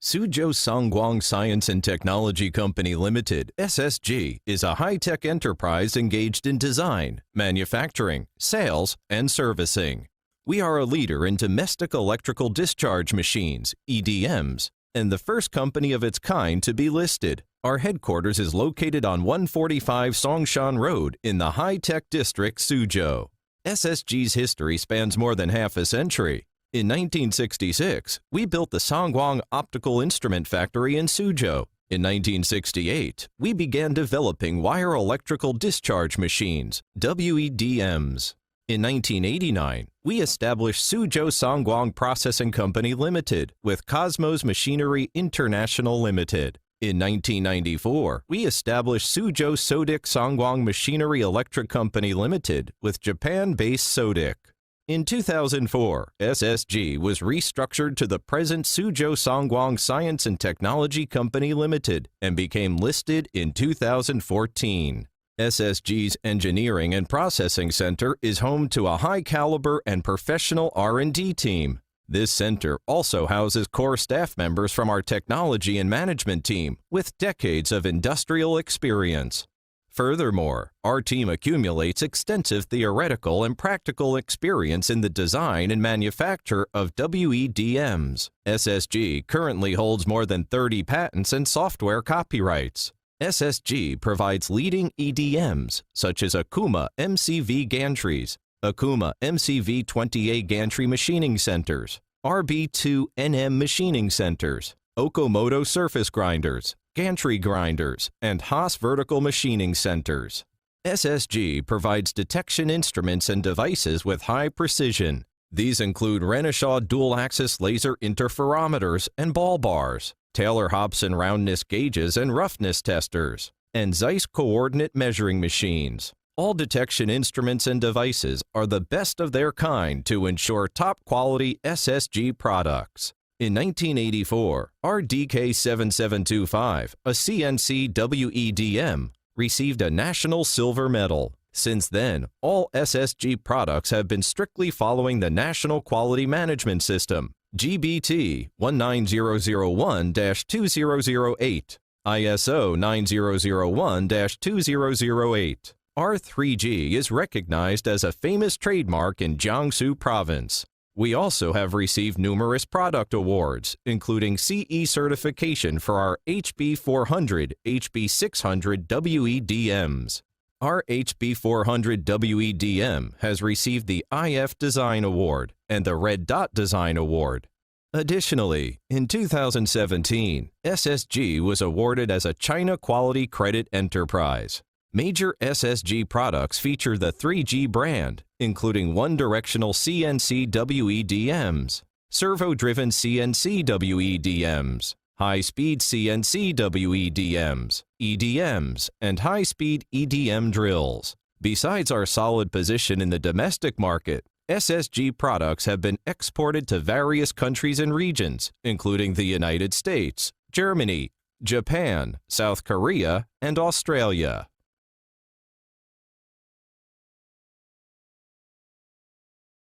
Suzhou Sanguang Science and Technology Company Limited, SSG, is a high-tech enterprise engaged in design, manufacturing, sales, and servicing. We are a leader in domestic electrical discharge machines, EDMs, and the first company of its kind to be listed. Our headquarters is located on 145 Songshan Road in the high-tech district, Suzhou. SSG's history spans more than half a century. In 1966, we built the Sanguang Optical Instrument Factory in Suzhou. In 1968, we began developing wire electrical discharge machines, WEDMs. In 1989, we established Suzhou Sanguang Processing Company Limited with Cosmos Machinery International Limited. In 1994, we established Suzhou Sodic Sanguang Machinery Electric Company Limited with Japan-based Sodic. In 2004, SSG was restructured to the present Suzhou Sanguang Science and Technology Company Limited and became listed in 2014. SSG's Engineering and Processing Center is home to a high-caliber and professional R&D team. This center also houses core staff members from our technology and management team with decades of industrial experience. Furthermore, our team accumulates extensive theoretical and practical experience in the design and manufacture of WEDMs. SSG currently holds more than 30 patents and software copyrights. SSG provides leading EDMs such as Akuma MCV gantries, Akuma MCV 20A gantry machining centers, RB2NM machining centers, Okamoto surface grinders, gantry grinders, and Haas vertical machining centers. SSG provides detection instruments and devices with high precision. These include Renishaw dual-axis laser interferometers and ball bars, Taylor-Hobson roundness gauges and roughness testers, and Zeiss coordinate measuring machines. All detection instruments and devices are the best of their kind to ensure top-quality SSG products. In 1984, our DK7725, a CNC WEDM, received a National Silver Medal. Since then, all SSG products have been strictly following the National Quality Management System, GBT 19001-2008, ISO 9001-2008. R3G is recognized as a famous trademark in Jiangsu Province. We also have received numerous product awards, including CE certification for our HB400, HB600 WEDMs. Our HB400 WEDM has received the IF Design Award and the Red Dot Design Award. Additionally, in 2017, SSG was awarded as a China Quality Credit Enterprise. Major SSG products feature the 3G brand, including one-directional CNC WEDMs, servo-driven CNC WEDMs, high-speed CNC WEDMs, EDMs, and high-speed EDM drills. Besides our solid position in the domestic market, SSG products have been exported to various countries and regions, including the United States, Germany, Japan, South Korea, and Australia.